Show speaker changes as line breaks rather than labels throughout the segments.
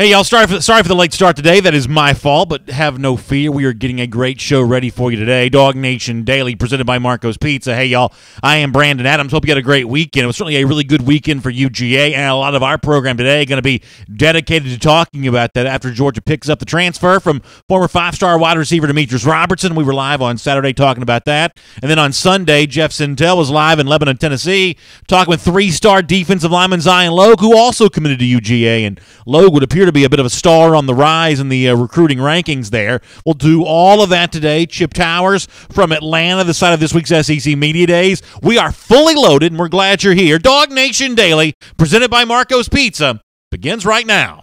Hey, y'all, sorry for the late start today. That is my fault, but have no fear. We are getting a great show ready for you today. DawgNation Daily, presented by Marco's Pizza. Hey, y'all, I am Brandon Adams. Hope you had a great weekend. It was certainly a really good weekend for UGA, and a lot of our program today going to be dedicated to talking about that after Georgia picks up the transfer from former five-star wide receiver Demetrius Robertson. We were live on Saturday talking about that. And then on Sunday, Jeff Sintel was live in Lebanon, Tennessee, talking with three-star defensive lineman Zion Logue, who also committed to UGA, and Logue would appear to be a bit of a star on the rise in the recruiting rankings there. We'll do all of that today. Chip Towers from Atlanta, the site of this week's SEC Media Days. We are fully loaded, and we're glad you're here. DawgNation Daily, presented by Marco's Pizza, begins right now.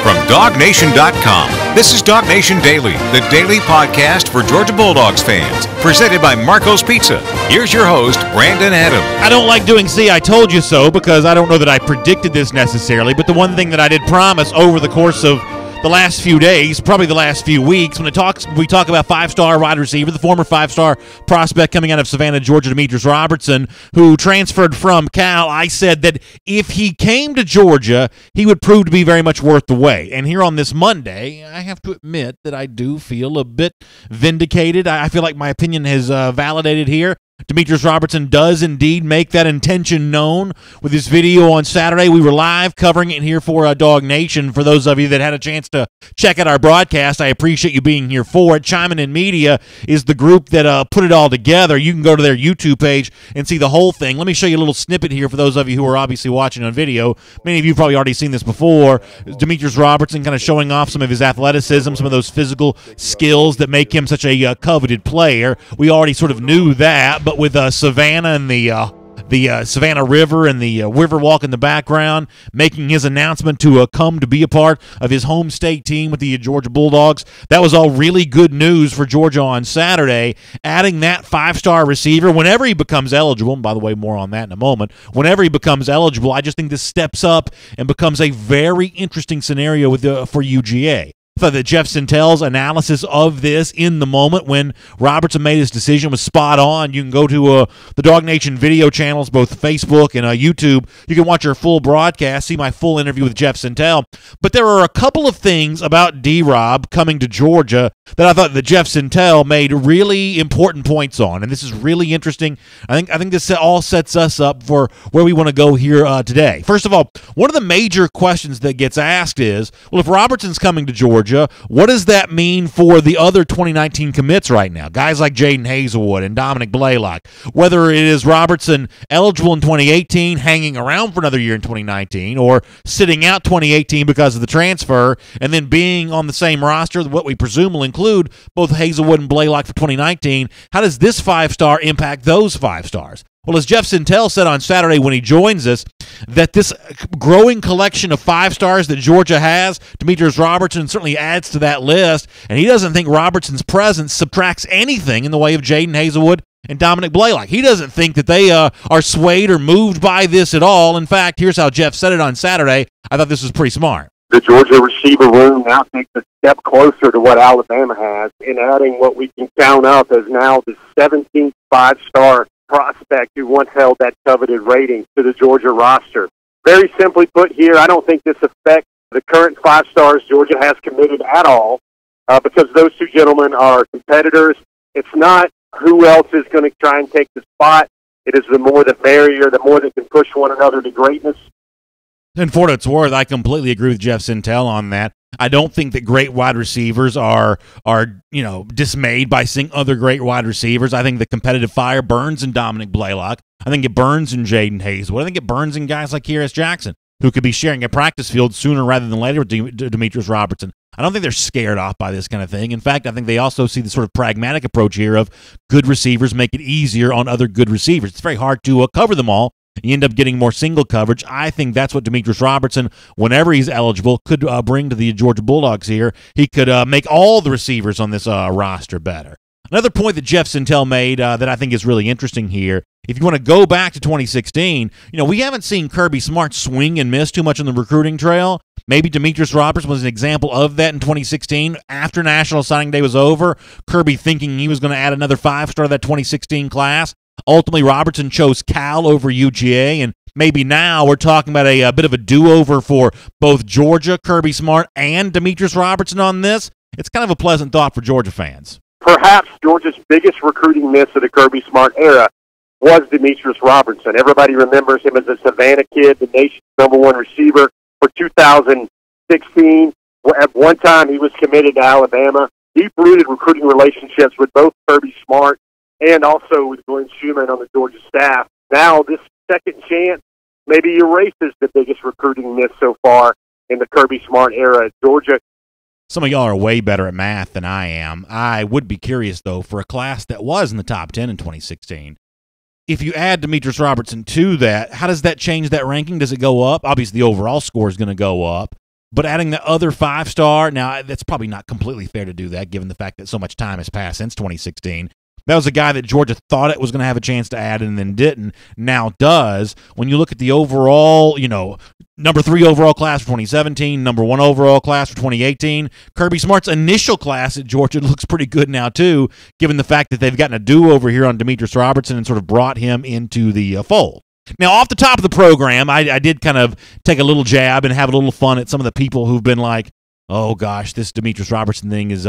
From DawgNation.com, this is DawgNation Daily, the daily podcast for Georgia Bulldogs fans, presented by Marco's Pizza. Here's your host, Brandon Adams.
I don't like doing See, I Told You So, because I don't know that I predicted this necessarily, but the one thing that I did promise over the course of the last few days, probably the last few weeks, when we talk about five-star wide receiver, the former five-star prospect coming out of Savannah, Georgia, Demetrius Robertson, who transferred from Cal, I said that if he came to Georgia, he would prove to be very much worth the wait. And here on this Monday, I have to admit that I do feel a bit vindicated. I feel like my opinion has validated here. Demetrius Robertson does indeed make that intention known with his video on Saturday. We were live covering it here for DawgNation. For those of you that had a chance to check out our broadcast, I appreciate you being here for it. Chiming In Media is the group that put it all together. You can go to their YouTube page and see the whole thing. Let me show you a little snippet here for those of you who are obviously watching on video. Many of you have probably already seen this before. Demetrius Robertson kind of showing off some of his athleticism, some of those physical skills that make him such a coveted player. We already sort of knew that, but with Savannah and the Savannah River and the Riverwalk in the background, making his announcement to come to be a part of his home state team with the Georgia Bulldogs. That was all really good news for Georgia on Saturday. Adding that five-star receiver whenever he becomes eligible, and by the way, more on that in a moment, whenever he becomes eligible, I just think this steps up and becomes a very interesting scenario for UGA. I thought that Jeff Sintel's analysis of this in the moment when Robertson made his decision was spot on. You can go to the DawgNation video channels, both Facebook and YouTube. You can watch our full broadcast, see my full interview with Jeff Sintel. But there are a couple of things about D-Rob coming to Georgia that I thought that Jeff Sintel made really important points on, and this is really interesting. I think this all sets us up for where we want to go here today. First of all, one of the major questions that gets asked is, well, if Robertson's coming to Georgia, what does that mean for the other 2019 commits right now? Guys like Jaden Hazelwood and Dominic Blaylock. Whether it is Robertson eligible in 2018, hanging around for another year in 2019, or sitting out 2018 because of the transfer, and then being on the same roster, what we presume will include both Hazelwood and Blaylock for 2019, how does this five-star impact those five stars? Well, as Jeff Sintel said on Saturday when he joins us, that this growing collection of five stars that Georgia has, Demetrius Robertson certainly adds to that list, and he doesn't think Robertson's presence subtracts anything in the way of Jaden Hazelwood and Dominic Blaylock. He doesn't think that they are swayed or moved by this at all. In fact, here's how Jeff said it on Saturday. I thought this was pretty smart.
The Georgia receiver room now takes a step closer to what Alabama has in adding what we can count up as now the 17th five-star prospect who once held that coveted rating to the Georgia roster. Very simply put here, I don't think this affects the current five stars Georgia has committed at all because those two gentlemen are competitors. It's not who else is going to try and take the spot. It is the more the merrier, the more they can push one another to greatness.
And for what it's worth, I completely agree with Jeff Sintel on that. I don't think that great wide receivers are dismayed by seeing other great wide receivers. I think the competitive fire burns in Dominic Blaylock. I think it burns in Jaden Hazelwood. I think it burns in guys like Kearis Jackson, who could be sharing a practice field sooner rather than later with Demetrius Robertson. I don't think they're scared off by this kind of thing. In fact, I think they also see the sort of pragmatic approach here of good receivers make it easier on other good receivers. It's very hard to cover them all. You end up getting more single coverage. I think that's what Demetrius Robertson, whenever he's eligible, could bring to the Georgia Bulldogs here. He could make all the receivers on this roster better. Another point that Jeff Sintel made that I think is really interesting here, if you want to go back to 2016, we haven't seen Kirby Smart swing and miss too much on the recruiting trail. Maybe Demetrius Robertson was an example of that in 2016. After National Signing Day was over, Kirby thinking he was going to add another five-star to that 2016 class. Ultimately, Robertson chose Cal over UGA, and maybe now we're talking about a bit of a do-over for both Georgia, Kirby Smart, and Demetrius Robertson on this. It's kind of a pleasant thought for Georgia fans.
Perhaps Georgia's biggest recruiting miss of the Kirby Smart era was Demetrius Robertson. Everybody remembers him as a Savannah kid, the nation's #1 receiver for 2016. At one time, he was committed to Alabama. Deep-rooted recruiting relationships with both Kirby Smart and also with Glenn Schumann on the Georgia staff. Now, this second chance maybe erases the biggest recruiting miss so far in the Kirby Smart era at Georgia.
Some of y'all are way better at math than I am. I would be curious, though, for a class that was in the top 10 in 2016. If you add Demetrius Robertson to that, how does that change that ranking? Does it go up? Obviously, the overall score is going to go up. But adding the other 5-star, now that's probably not completely fair to do that given the fact that so much time has passed since 2016. That was a guy that Georgia thought it was going to have a chance to add and then didn't, now does. When you look at the overall, number 3 overall class for 2017, number 1 overall class for 2018, Kirby Smart's initial class at Georgia looks pretty good now too, given the fact that they've gotten a do-over here on Demetrius Robertson and sort of brought him into the fold. Now, off the top of the program, I did kind of take a little jab and have a little fun at some of the people who've been like, oh, gosh, this Demetrius Robertson thing is,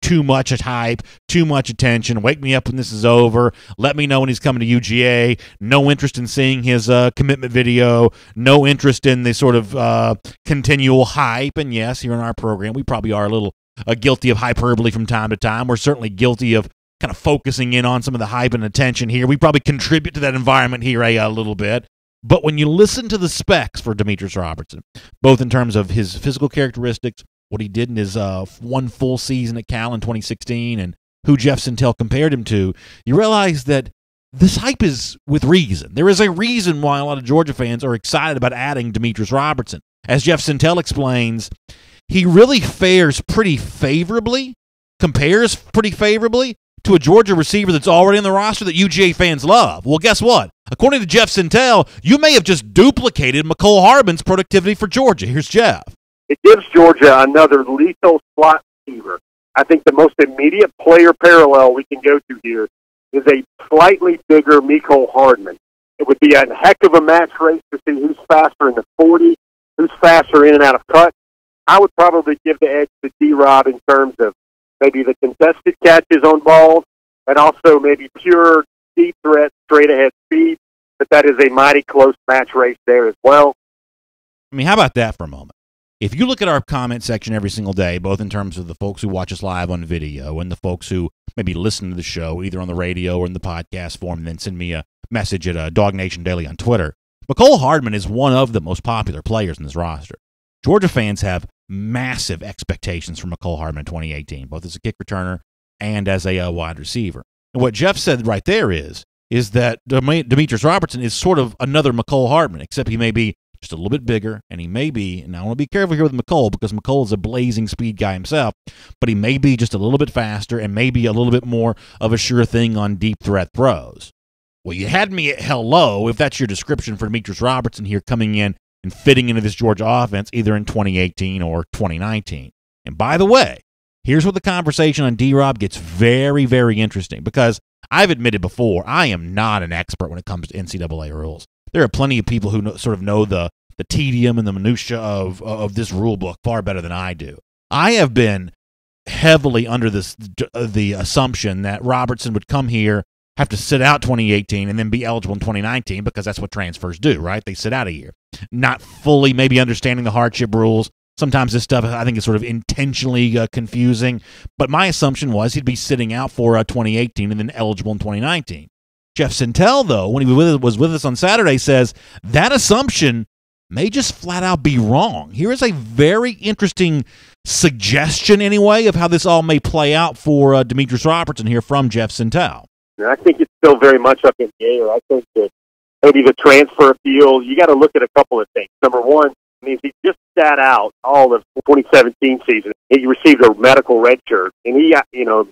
too much hype, too much attention. Wake me up when this is over. Let me know when he's coming to UGA. No interest in seeing his commitment video. No interest in the sort of continual hype. And, yes, here in our program, we probably are a little guilty of hyperbole from time to time. We're certainly guilty of kind of focusing in on some of the hype and attention here. We probably contribute to that environment here a little bit. But when you listen to the specs for Demetrius Robertson, both in terms of his physical characteristics, what he did in his one full season at Cal in 2016, and who Jeff Sentell compared him to, you realize that this hype is with reason. There is a reason why a lot of Georgia fans are excited about adding Demetrius Robertson. As Jeff Sentell explains, he really compares pretty favorably to a Georgia receiver that's already in the roster that UGA fans love. Well, guess what? According to Jeff Sentell, you may have just duplicated McCole Hardman's productivity for Georgia. Here's Jeff.
It gives Georgia another lethal slot receiver. I think the most immediate player parallel we can go to here is a slightly bigger McCole Hardman. It would be a heck of a match race to see who's faster in the 40, who's faster in and out of cuts. I would probably give the edge to D-Rob in terms of maybe the contested catches on balls, and also maybe pure deep threat, straight-ahead speed, but that is a mighty close match race there as well.
I mean, how about that for a moment? If you look at our comment section every single day, both in terms of the folks who watch us live on video and the folks who maybe listen to the show either on the radio or in the podcast form and then send me a message at DawgNation Daily on Twitter, McCole Hardman is one of the most popular players in this roster. Georgia fans have massive expectations for McCole Hardman in 2018, both as a kick returner and as a wide receiver. And what Jeff said right there is that Demetrius Robertson is sort of another McCole Hardman, except he may be just a little bit bigger, and he may be, and I want to be careful here with McCole because McCole is a blazing speed guy himself, but he may be just a little bit faster and maybe a little bit more of a sure thing on deep threat throws. Well, you had me at hello if that's your description for Demetrius Robertson here coming in and fitting into this Georgia offense either in 2018 or 2019. And by the way, here's where the conversation on D-Rob gets very, very interesting because I've admitted before I am not an expert when it comes to NCAA rules. There are plenty of people who know the tedium and the minutia of this rule book far better than I do. I have been heavily under the assumption that Robertson would come here, have to sit out 2018, and then be eligible in 2019 because that's what transfers do, right? They sit out a year. Not fully maybe understanding the hardship rules. Sometimes this stuff I think is sort of intentionally confusing, but my assumption was he'd be sitting out for 2018 and then eligible in 2019. Jeff Sentell, though, when he was with us on Saturday, says that assumption may just flat out be wrong. Here is a very interesting suggestion, anyway, of how this all may play out for Demetrius Robertson here from Jeff Sentell.
I think it's still very much up in the air. I think that maybe the transfer appeal, you got to look at a couple of things. Number one, he just sat out all of the 2017 season. He received a medical red shirt, and he,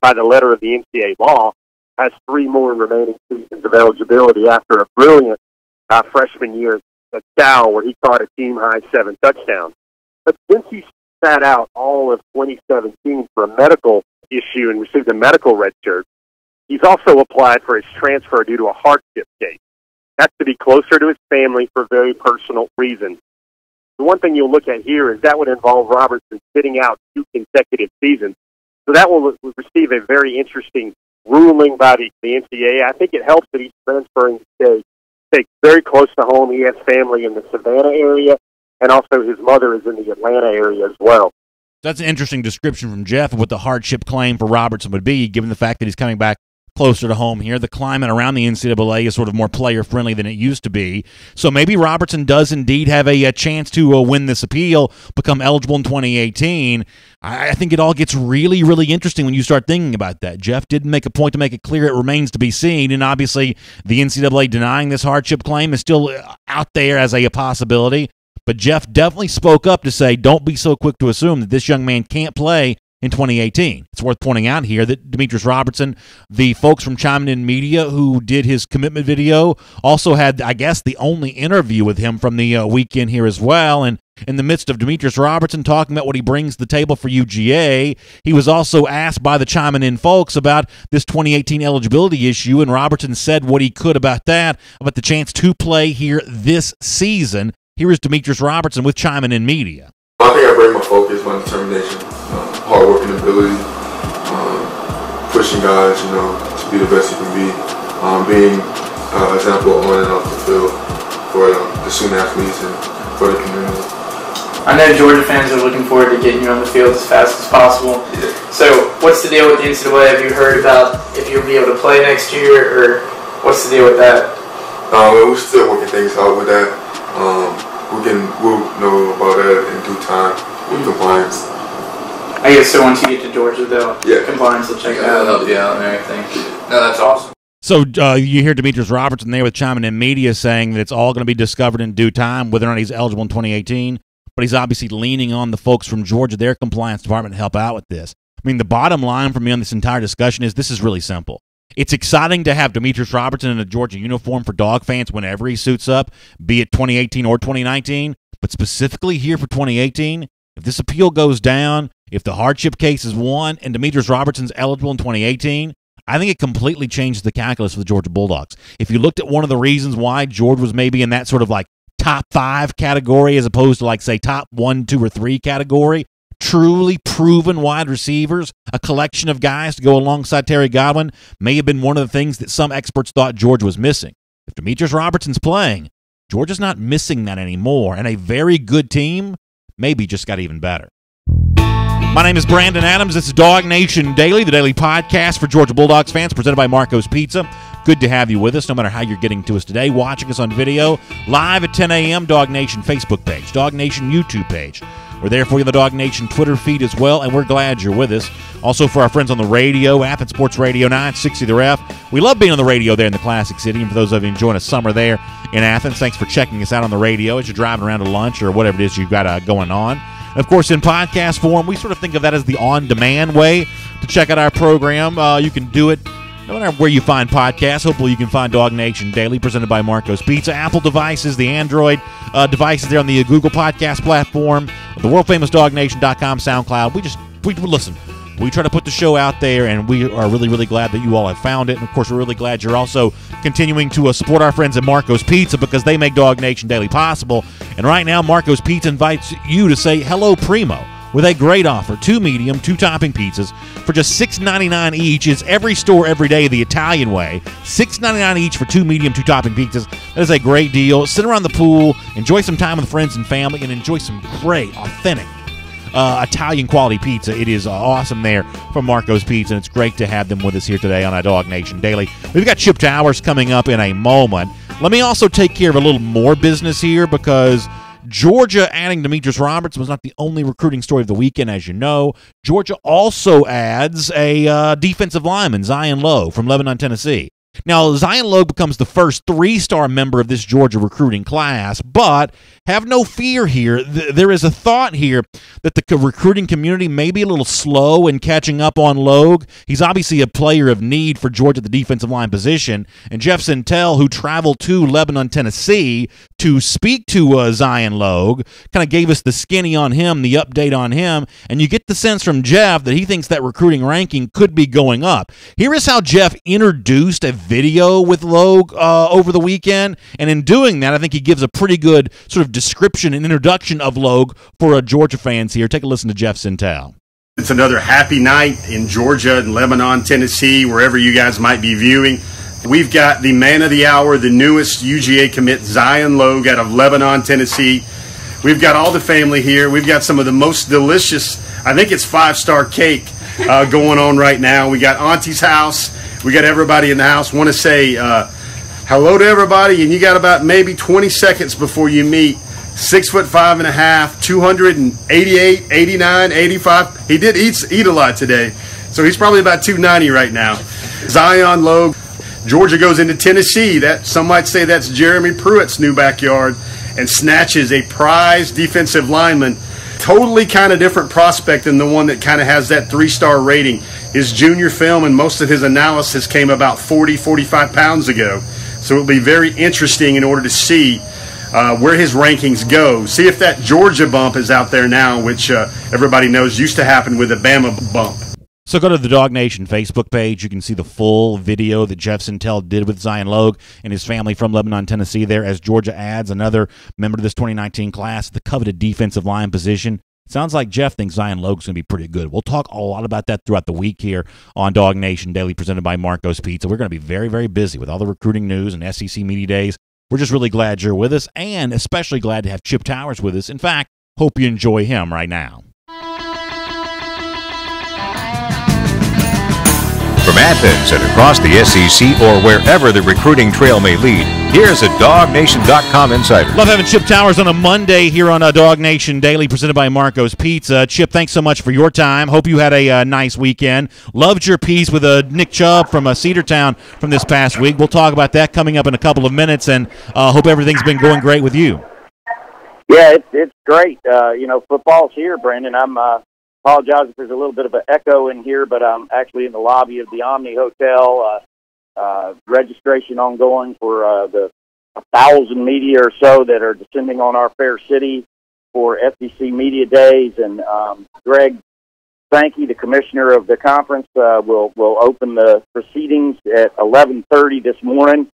by the letter of the NCAA law, has 3 more remaining seasons of eligibility after a brilliant freshman year at Cal where he caught a team-high 7 touchdowns. But since he sat out all of 2017 for a medical issue and received a medical red shirt, he's also applied for his transfer due to a hardship case. That's to be closer to his family for very personal reasons. The one thing you'll look at here is that would involve Robertson sitting out 2 consecutive seasons. So that will receive a very interesting ruling by the NCAA. I think it helps that he's transferring to stay very close to home. He has family in the Savannah area, and also his mother is in the Atlanta area as well.
That's an interesting description from Jeff of what the hardship claim for Robertson would be, given the fact that he's coming back closer to home here. The climate around the NCAA is sort of more player-friendly than it used to be. So maybe Robertson does indeed have a chance to win this appeal, become eligible in 2018. I think it all gets really, really interesting when you start thinking about that. Jeff did make a point to make it clear it remains to be seen, and obviously the NCAA denying this hardship claim is still out there as a possibility. But Jeff definitely spoke up to say, don't be so quick to assume that this young man can't play in 2018. It's worth pointing out here that Demetrius Robertson, the folks from Chiming In Media who did his commitment video, also had, I guess, the only interview with him from the weekend here as well. And in the midst of Demetrius Robertson talking about what he brings to the table for UGA, he was also asked by the Chiming In folks about this 2018 eligibility issue, and Robertson said what he could about that, about the chance to play here this season. Here is Demetrius Robertson with Chiming In Media.
I think I bring my focus, my determination, hard work and ability, pushing guys, to be the best you can be, being an example on and off the field for the student athletes and for the community.
I know Georgia fans are looking forward to getting you on the field as fast as possible.
Yeah.
So what's the deal with the NCAA? Have you heard about if you'll be able to play next year, or what's the deal with that?
We're still working things out with that. We'll know about that in due time with compliance.
I guess so once you get to Georgia, though, compliance will check it out.
They'll help you out and everything. No, that's awesome.
So you hear Demetrius Robertson there with Chiming In Media saying that it's all going to be discovered in due time, whether or not he's eligible in 2018. But he's obviously leaning on the folks from Georgia, their compliance department, to help out with this. I mean, the bottom line for me on this entire discussion is this is really simple. It's exciting to have Demetrius Robertson in a Georgia uniform for Dog fans whenever he suits up, be it 2018 or 2019. But specifically here for 2018, if this appeal goes down, if the hardship case is won, and Demetrius Robertson's eligible in 2018, I think it completely changes the calculus for the Georgia Bulldogs. If you looked at one of the reasons why Georgia was maybe in that sort of like top 5 category as opposed to like, say, top 1, 2, or 3 category, truly proven wide receivers, a collection of guys to go alongside Terry Godwin, may have been one of the things that some experts thought Georgia was missing. If Demetrius Robertson's playing, Georgia's not missing that anymore, and a very good team maybe just got even better. My name is Brandon Adams. This is DawgNation Daily, the daily podcast for Georgia Bulldogs fans, presented by Marco's Pizza. Good to have you with us, no matter how you're getting to us today. Watching us on video, live at 10 a.m., DawgNation Facebook page, DawgNation YouTube page. We're there for you on the DawgNation Twitter feed as well, and we're glad you're with us. Also for our friends on the radio, Athens Sports Radio 960 The Ref. We love being on the radio there in the Classic City, and for those of you enjoying a summer there in Athens, thanks for checking us out on the radio as you're driving around to lunch or whatever it is you've got going on. And of course, in podcast form, we sort of think of that as the on-demand way to check out our program. You can do it no matter where you find podcasts. Hopefully you can find DawgNation Daily, presented by Marco's Pizza. Apple devices, the Android devices there on the Google Podcast platform, the world-famous DawgNation.com, SoundCloud. We listen. We try to put the show out there, and we are really, really glad that you all have found it. And, of course, we're really glad you're also continuing to support our friends at Marco's Pizza, because they make DawgNation Daily possible. And right now, Marco's Pizza invites you to say hello, Primo, with a great offer: 2 medium, 2 topping pizzas for just $6.99 each. It's every store, every day, the Italian way. $6.99 each for 2 medium, 2 topping pizzas. That is a great deal. Sit around the pool, enjoy some time with friends and family, and enjoy some great, authentic Italian quality pizza. It is awesome there from Marco's Pizza, and it's great to have them with us here today on our DawgNation Daily. We've got Chip Towers coming up in a moment. Let me also take care of a little more business here, because Georgia adding Demetrius Robertson was not the only recruiting story of the weekend, as you know. Georgia also adds a defensive lineman, Zion Logue, from Lebanon, Tennessee. Now, Zion Logue becomes the first 3-star member of this Georgia recruiting class, but have no fear here. There is a thought here that the recruiting community may be a little slow in catching up on Logue. He's obviously a player of need for Georgia at the defensive line position, and Jeff Sintel, who traveled to Lebanon, Tennessee, to speak to Zion Logue, kind of gave us the skinny on him, the update on him, and you get the sense from Jeff that he thinks that recruiting ranking could be going up. Here is how Jeff introduced a video with Logue over the weekend, and in doing that, I think he gives a pretty good sort of description and introduction of Logue for Georgia fans here. Take a listen to Jeff Sintel.
It's another happy night in Georgia and Lebanon, Tennessee, wherever you guys might be viewing. We've got the man of the hour, the newest UGA commit, Zion Logue, out of Lebanon, Tennessee. We've got all the family here. We've got some of the most delicious, I think it's 5-star cake going on right now. We got Auntie's house. We got everybody in the house. Want to say hello to everybody, and you got about maybe 20 seconds before you meet 6'5.5", 288, 89, 85. He did eat a lot today, so he's probably about 290 right now. Zion Logue. Georgia goes into Tennessee. That some might say that's Jeremy Pruitt's new backyard, and snatches a prize defensive lineman. Totally kind of different prospect than the one that kind of has that 3-star rating. His junior film and most of his analysis came about 40, 45 pounds ago. So it'll be very interesting in order to see where his rankings go. See if that Georgia bump is out there now, which everybody knows used to happen with the Bama bump.
So go to the DawgNation Facebook page. You can see the full video that Jeff Sintel did with Zion Logue and his family from Lebanon, Tennessee there, as Georgia adds another member to this 2019 class, the coveted defensive line position. Sounds like Jeff thinks Zion Logue's going to be pretty good. We'll talk a lot about that throughout the week here on DawgNation Daily, presented by Marco's Pizza. We're going to be very, very busy with all the recruiting news and SEC Media Days. We're just really glad you're with us, and especially glad to have Chip Towers with us. In fact, hope you enjoy him right now.
From Athens and across the SEC or wherever the recruiting trail may lead, here's a DawgNation.com insider.
Love having Chip Towers on a Monday here on DawgNation Daily, presented by Marco's Pizza. Chip, thanks so much for your time. Hope you had a nice weekend. Loved your piece with Nick Chubb from Cedartown from this past week. We'll talk about that coming up in a couple of minutes, and hope everything's been going great with you.
Yeah, it's great. Football's here, Brandon. I'm apologize if there's a little bit of an echo in here, but I'm actually in the lobby of the Omni Hotel. Registration ongoing for the 1,000 media or so that are descending on our fair city for SEC Media Days. And Greg Sankey, the commissioner of the conference, will open the proceedings at 11:30 this morning.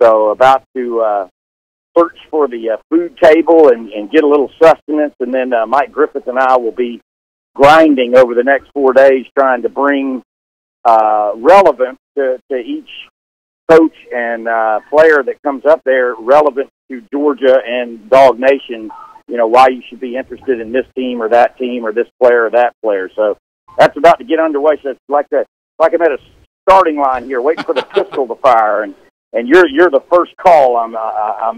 So about to search for the food table and get a little sustenance. And then Mike Griffith and I will be grinding over the next 4 days, trying to bring relevance to each coach and player that comes up there, relevant to Georgia and DawgNation, why you should be interested in this team or that team or this player or that player. So that's about to get underway. So it's like I'm at a starting line here, waiting for the pistol to fire, and you're the first call I'm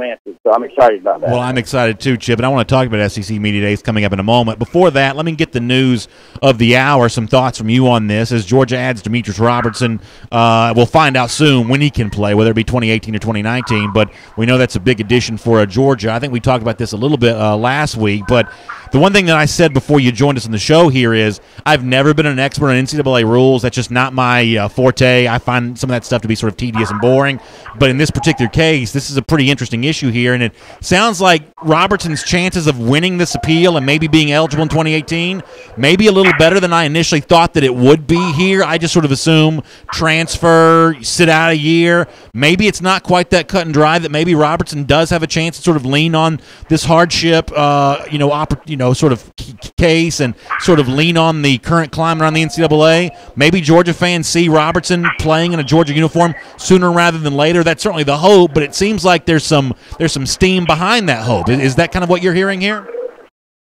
answered, so I'm excited about that.
Well, I'm excited too, Chip, and I want to talk about SEC Media Days coming up in a moment. Before that, let me get the news of the hour, some thoughts from you on this. As Georgia adds Demetrius Robertson, we'll find out soon when he can play, whether it be 2018 or 2019, but we know that's a big addition for Georgia. I think we talked about this a little bit last week, but the one thing that I said before you joined us on the show here is I've never been an expert on NCAA rules. That's just not my forte. I find some of that stuff to be sort of tedious and boring. But in this particular case, this is a pretty interesting issue here, and it sounds like Robertson's chances of winning this appeal and maybe being eligible in 2018 maybe a little better than I initially thought that it would be here. I just sort of assume transfer, sit out a year. Maybe it's not quite that cut and dry, that maybe Robertson does have a chance to sort of lean on this hardship, sort of case and sort of lean on the current climate around the NCAA. Maybe Georgia fans see Robertson playing in a Georgia uniform sooner rather than later. That's certainly the hope, but it seems like there's some steam behind that hope. Is that kind of what you're hearing here?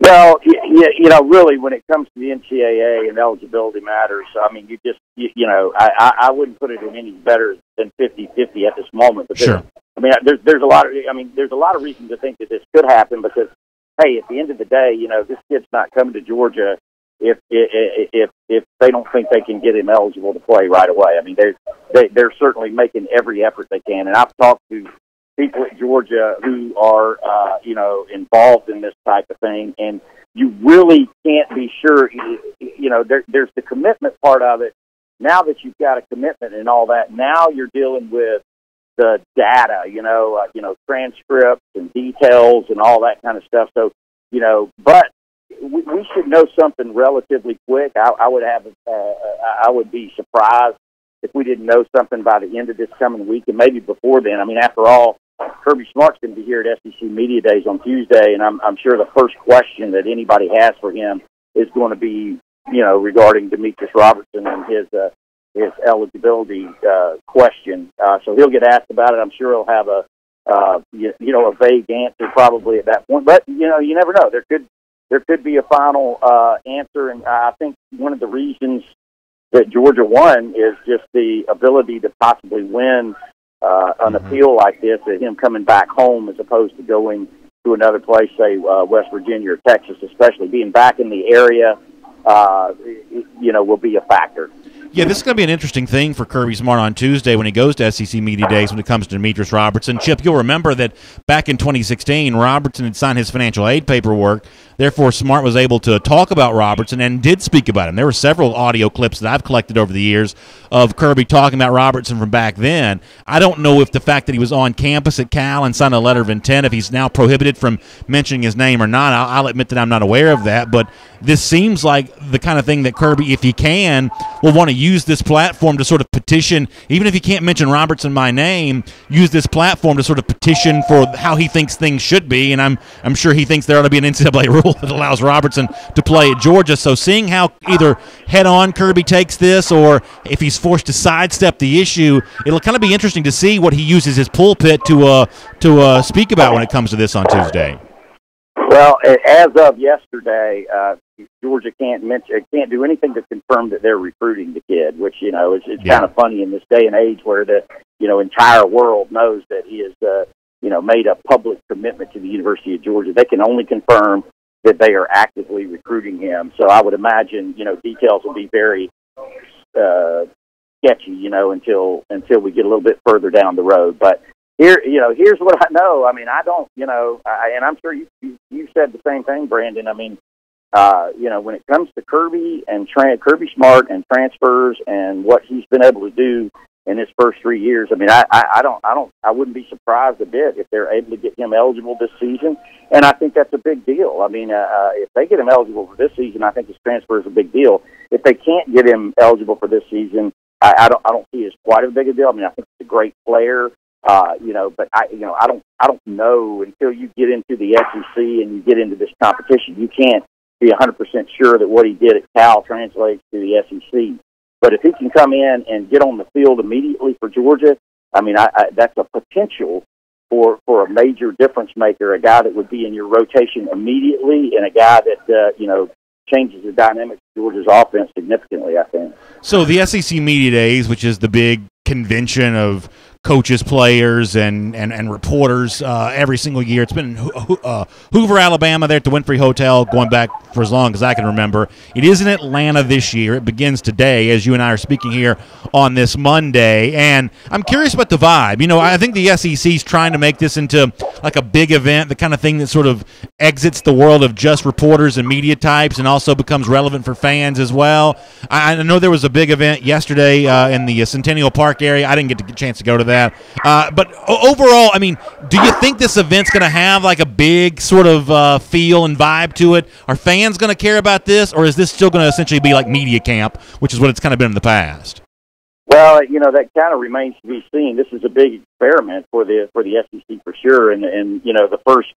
Well, really, when it comes to the NCAA and eligibility matters, I mean, I wouldn't put it in any better than 50-50 at this moment. But
sure.
I mean, there's a lot of reason to think that this could happen because, hey, at the end of the day, this kid's not coming to Georgia if they don't think they can get him eligible to play right away. I mean, they're certainly making every effort they can. And I've talked to people at Georgia who are, involved in this type of thing, and you really can't be sure. There's the commitment part of it. Now that you've got a commitment and all that, now you're dealing with the data, transcripts and details and all that kind of stuff. So, but we should know something relatively quick. I would be surprised if we didn't know something by the end of this coming week, and maybe before then. I mean, after all, Kirby Smart's going to be here at SEC Media Days on Tuesday, and I'm sure the first question that anybody has for him is going to be, regarding Demetrius Robertson and his eligibility question. So he'll get asked about it. I'm sure he'll have a vague answer probably at that point. But you never know. There could be a final answer, and I think one of the reasons that Georgia won is just the ability to possibly win an appeal like this, at him coming back home as opposed to going to another place, say West Virginia or Texas, especially being back in the area, will be a factor.
Yeah, this is going to be an interesting thing for Kirby Smart on Tuesday when he goes to SEC Media Days when it comes to Demetrius Robertson. Chip, you'll remember that back in 2016, Robertson had signed his financial aid paperwork. Therefore, Smart was able to talk about Robertson and did speak about him. There were several audio clips that I've collected over the years of Kirby talking about Robertson from back then. I don't know if the fact that he was on campus at Cal and signed a letter of intent, if he's now prohibited from mentioning his name or not. I'll admit that I'm not aware of that, but this seems like the kind of thing that Kirby, if he can, will want to use this platform to sort of petition, even if he can't mention Robertson by name, use this platform to sort of petition for how he thinks things should be, and I'm sure he thinks there ought to be an NCAA rule that allows Robertson to play at Georgia. So seeing how either head-on Kirby takes this or if he's forced to sidestep the issue, it'll kind of be interesting to see what he uses his pulpit to speak about when it comes to this on Tuesday.
Well, as of yesterday, Georgia can't do anything to confirm that they're recruiting the kid, which it's kind of funny in this day and age where the entire world knows that he has made a public commitment to the University of Georgia. They can only confirm that they are actively recruiting him. So I would imagine details will be very sketchy until we get a little bit further down the road. But here's what I know. I mean, I don't, and I'm sure you said the same thing, Brandon. I mean, when it comes to Kirby and Kirby Smart and transfers and what he's been able to do in his first 3 years, I mean, I wouldn't be surprised a bit if they're able to get him eligible this season, and I think that's a big deal. I mean, if they get him eligible for this season, I think his transfer is a big deal. If they can't get him eligible for this season, I don't see it as quite as big a deal. I mean, I think he's a great player. But I don't know until you get into the SEC and you get into this competition. You can't be 100% sure that what he did at Cal translates to the SEC. But if he can come in and get on the field immediately for Georgia, I mean, that's a potential for a major difference maker, a guy that would be in your rotation immediately and a guy that, changes the dynamics of Georgia's offense significantly, I think.
So the SEC Media Days, which is the big convention of coaches, players, and reporters every single year. It's been in Hoover, Alabama, there at the Winfrey Hotel, going back for as long as I can remember. It is in Atlanta this year. It begins today, as you and I are speaking here on this Monday. And I'm curious about the vibe. I think the SEC is trying to make this into like a big event, the kind of thing that sort of exits the world of just reporters and media types and also becomes relevant for fans as well. I know there was a big event yesterday in the Centennial Park area. I didn't get a chance to go to that. But overall, I mean, do you think this event's going to have like a big sort of feel and vibe to it? Are fans going to care about this, or is this still going to essentially be like media camp, which is what it's kind of been in the past?
Well, that kind of remains to be seen. This is a big experiment for the SEC for sure, and the first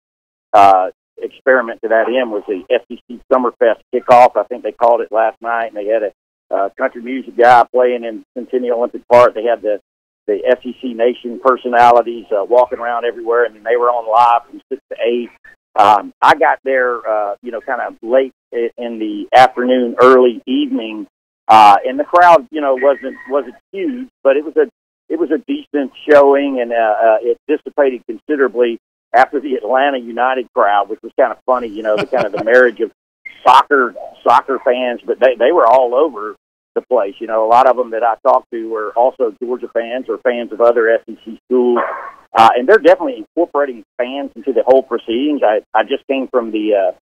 experiment to that end was the SEC Summerfest kickoff. I think they called it last night, and they had a country music guy playing in Centennial Olympic Park. They had the SEC Nation personalities walking around everywhere, and they were on live from 6 to 8. I got there, kind of late in the afternoon, early evening, and the crowd, wasn't huge, but it was a decent showing, and it dissipated considerably after the Atlanta United crowd, which was kind of funny, the kind of the marriage of soccer fans, but they were all over the place. A lot of them that I talked to were also Georgia fans or fans of other SEC schools, and they're definitely incorporating fans into the whole proceedings. I just came from the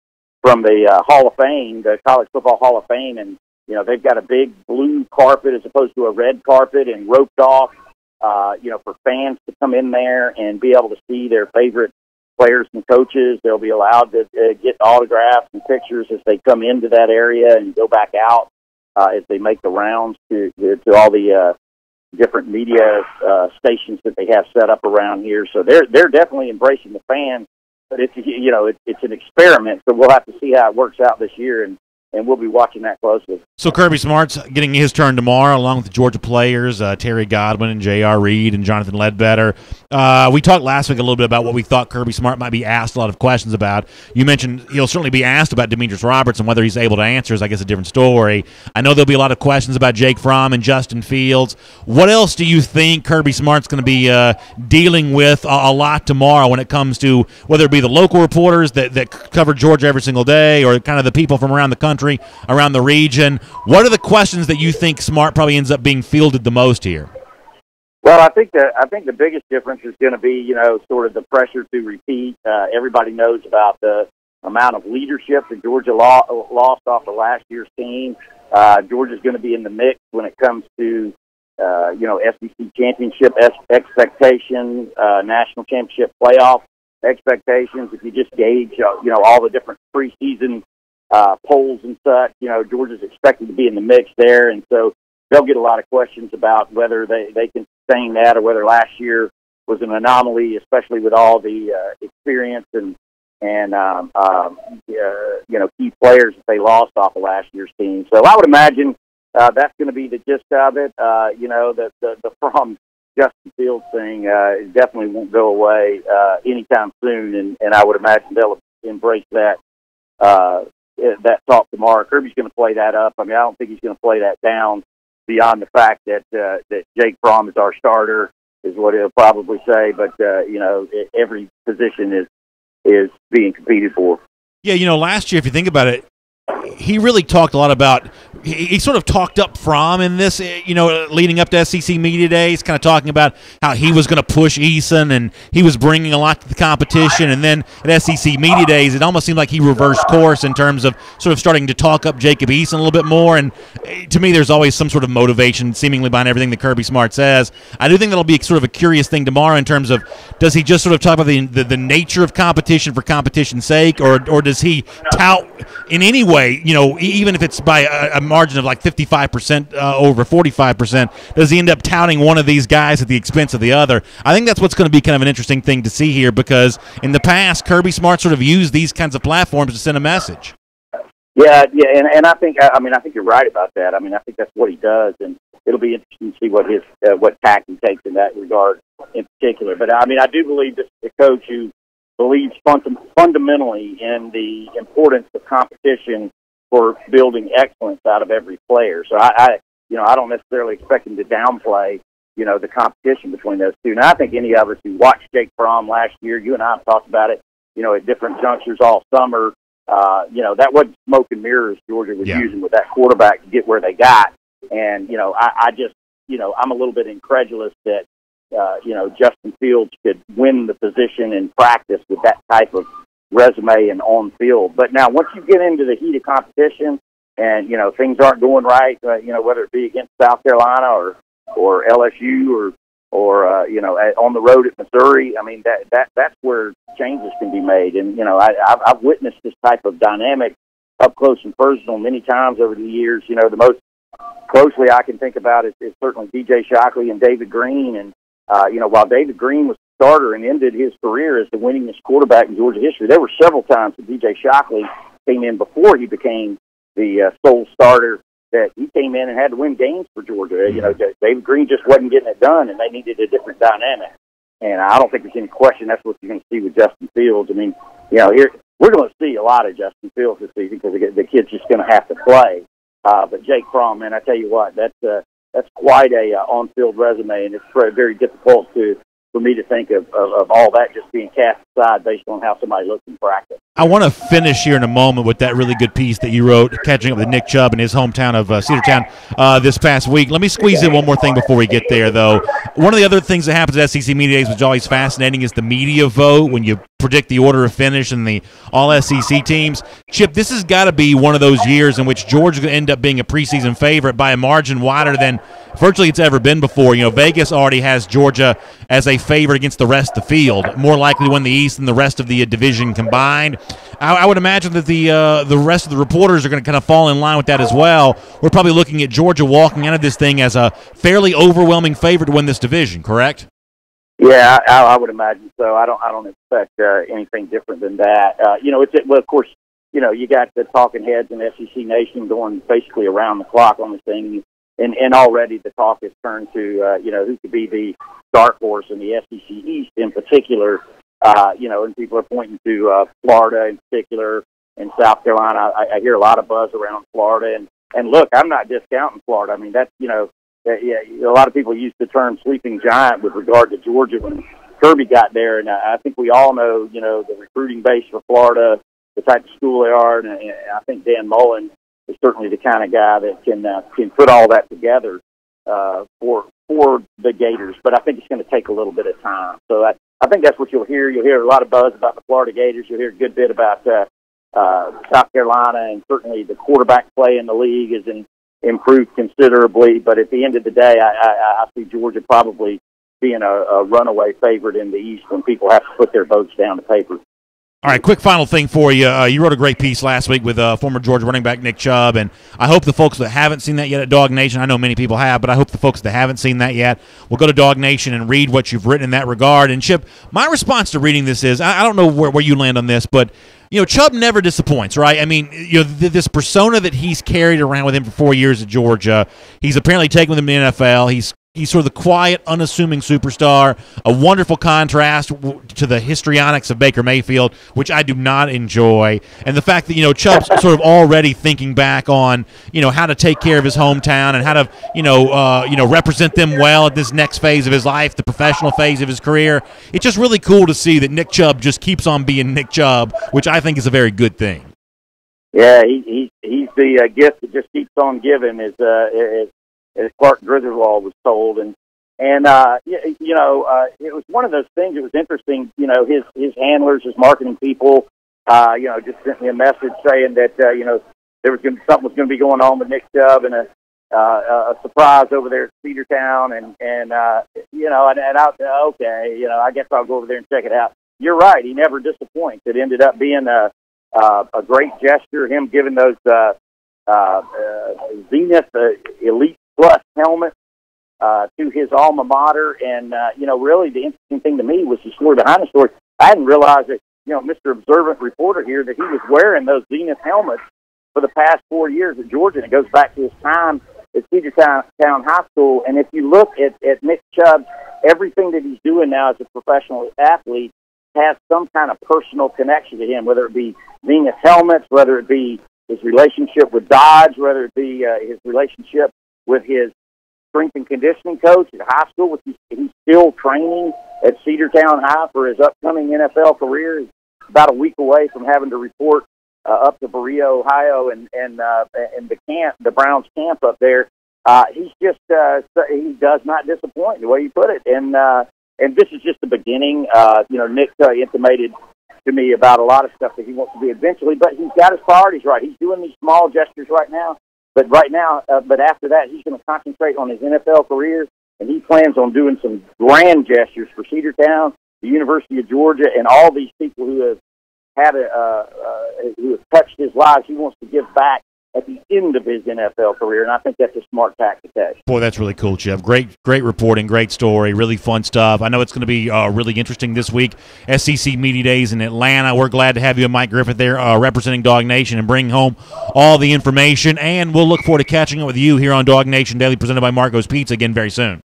Hall of Fame, the College Football Hall of Fame, and they've got a big blue carpet as opposed to a red carpet and roped off for fans to come in there and be able to see their favorite players and coaches. They'll be allowed to get autographs and pictures as they come into that area and go back out as they make the rounds to all the different media stations that they have set up around here. So they're definitely embracing the fans, but it's an experiment. So we'll have to see how it works out this year, and we'll be watching that closely.
So Kirby Smart's getting his turn tomorrow, along with the Georgia players, Terry Godwin and J.R. Reed and Jonathan Ledbetter. We talked last week a little bit about what we thought Kirby Smart might be asked a lot of questions about. You mentioned he'll certainly be asked about Demetrius Robertson. Whether he's able to answer is, I guess, a different story. I know there'll be a lot of questions about Jake Fromm and Justin Fields. What else do you think Kirby Smart's going to be dealing with a lot tomorrow when it comes to whether it be the local reporters that cover Georgia every single day or kind of the people from around the country, around the region? What are the questions that you think Smart probably ends up being fielded the most here?
Well, I think the biggest difference is going to be, sort of the pressure to repeat. Everybody knows about the amount of leadership that Georgia lost off of last year's team. Georgia's going to be in the mix when it comes to, SEC championship expectations, national championship playoff expectations. If you just gauge, all the different preseason polls and such, Georgia's expected to be in the mix there, and so they'll get a lot of questions about whether they can sustain that or whether last year was an anomaly, especially with all the experience and key players that they lost off of last year's team. So I would imagine that's going to be the gist of it. The from Justin Fields thing definitely won't go away anytime soon, and I would imagine they'll embrace that talk tomorrow. Kirby's going to play that up. I mean, I don't think he's going to play that down beyond the fact that Jake Fromm is our starter, is what he'll probably say. But every position is being competed for.
Yeah, last year, if you think about it, he really talked a lot about he sort of talked up Fromm in this, leading up to SEC Media Days, kind of talking about how he was going to push Eason and he was bringing a lot to the competition. And then at SEC Media Days, it almost seemed like he reversed course in terms of sort of starting to talk up Jacob Eason a little bit more. And to me, there's always some sort of motivation seemingly behind everything that Kirby Smart says. I do think that'll be sort of a curious thing tomorrow in terms of, does he just sort of talk about the nature of competition for competition's sake, or does he tout in any way, even if it's by a margin of like 55% over 45%, does he end up touting one of these guys at the expense of the other? I think that's what's going to be kind of an interesting thing to see here, because in the past, Kirby Smart sort of used these kinds of platforms to send a message.
Yeah, and I think you're right about that. I mean, I think that's what he does, and it'll be interesting to see what tack he takes in that regard in particular. But I mean, I do believe this is a coach who believes fundamentally in the importance of competition for building excellence out of every player. So I don't necessarily expect him to downplay, the competition between those two. Now, I think any of us who watched Jake Fromm last year, you and I have talked about it, at different junctures all summer. That wasn't smoke and mirrors Georgia was using with that quarterback to get where they got. And, I'm a little bit incredulous that, Justin Fields could win the position in practice with that type of resume and on field. But now, once you get into the heat of competition and, things aren't going right, whether it be against South Carolina or LSU or on the road at Missouri, I mean, that's where changes can be made. And, I've witnessed this type of dynamic up close and personal many times over the years. The most closely I can think about is certainly DJ Shockley and David Green. And, while David Green was the starter and ended his career as the winningest quarterback in Georgia history, there were several times that DJ Shockley came in before he became the sole starter, that he came in and had to win games for Georgia. David Green just wasn't getting it done, and they needed a different dynamic. And I don't think there's any question that's what you're going to see with Justin Fields. I mean, here we're going to see a lot of Justin Fields this season because the kid's just going to have to play. But Jake Fromm, man, I tell you what, that's quite a on-field resume, and it's very difficult for me to think of all that just being cast aside based on how somebody looks in practice.
I want to finish here in a moment with that really good piece that you wrote, catching up with Nick Chubb in his hometown of Cedartown this past week. Let me squeeze in one more thing before we get there, though. One of the other things that happens at SEC Media Days, which is always fascinating, is the media vote when you predict the order of finish and the all-SEC teams. Chip, this has got to be one of those years in which Georgia is going to end up being a preseason favorite by a margin wider than virtually it's ever been before. Vegas already has Georgia as a favorite against the rest of the field, more likely to win the East than the rest of the division combined. I would imagine that the rest of the reporters are going to kind of fall in line with that as well. We're probably looking at Georgia walking out of this thing as a fairly overwhelming favorite to win this division, correct?
Yeah, I would imagine so. I don't expect anything different than that. Of course, you got the talking heads in SEC Nation going basically around the clock on this thing, and already the talk has turned to who could be the dark horse in the SEC East in particular. And people are pointing to Florida in particular and South Carolina. I hear a lot of buzz around Florida, and look, I'm not discounting Florida. I mean, that's a lot of people use the term sleeping giant with regard to Georgia when Kirby got there, and I think we all know the recruiting base for Florida, the type of school they are, and I think Dan Mullen is certainly the kind of guy that can put all that together for the Gators. But I think it's going to take a little bit of time. So I think that's what you'll hear. You'll hear a lot of buzz about the Florida Gators. You'll hear a good bit about South Carolina, and certainly the quarterback play in the league is improved considerably. But at the end of the day, I see Georgia probably being a runaway favorite in the East when people have to put their votes down to paper.
All right, quick final thing for you. You wrote a great piece last week with former Georgia running back Nick Chubb, and I hope the folks that haven't seen that yet at DawgNation, I know many people have, but I hope the folks that haven't seen that yet will go to DawgNation and read what you've written in that regard. And, Chip, my response to reading this is, I don't know where you land on this, but, Chubb never disappoints, right? I mean, this persona that he's carried around with him for 4 years at Georgia, he's apparently taken with him to the NFL. He's sort of the quiet, unassuming superstar, a wonderful contrast to the histrionics of Baker Mayfield, which I do not enjoy. And the fact that, Chubb's sort of already thinking back on, how to take care of his hometown and how to, represent them well at this next phase of his life, the professional phase of his career. It's just really cool to see that Nick Chubb just keeps on being Nick Chubb, which I think is a very good thing.
Yeah, he's the gift that just keeps on giving, as Clark Griswold was told, and it was one of those things. It was interesting, his handlers, his marketing people, just sent me a message saying that there was something was going to be going on with Nick Chubb and a surprise over there at Cedartown, and I guess I'll go over there and check it out. You're right, he never disappoints. It ended up being a great gesture, him giving those Zenith Elite Plus helmet to his alma mater, and really the interesting thing to me was the story behind the story. I hadn't realized that Mr. Observant Reporter here, that he was wearing those Zenith helmets for the past 4 years at Georgia, and it goes back to his time at Cedartown High School. And if you look at Nick Chubb, everything that he's doing now as a professional athlete has some kind of personal connection to him, whether it be Zenith helmets, whether it be his relationship with Dodge, whether it be his relationship with his strength and conditioning coach at high school, which he's still training at Cedartown High for his upcoming NFL career. He's about a week away from having to report up to Berea, Ohio, and the Browns camp up there. He's just he does not disappoint, the way you put it, and this is just the beginning. Nick intimated to me about a lot of stuff that he wants to be eventually, but he's got his priorities right. He's doing these small gestures right now. But after that, he's going to concentrate on his NFL career, and he plans on doing some grand gestures for Cedartown, the University of Georgia, and all these people who have touched his lives. He wants to give back at the end of his NFL career, and I think that's a smart tactic.
Boy, that's really cool, Chubb. Great reporting, great story, really fun stuff. I know it's going to be really interesting this week. SEC Media Days in Atlanta. We're glad to have you and Mike Griffith there representing DawgNation and bringing home all the information, and we'll look forward to catching up with you here on DawgNation Daily, presented by Marco's Pizza again very soon.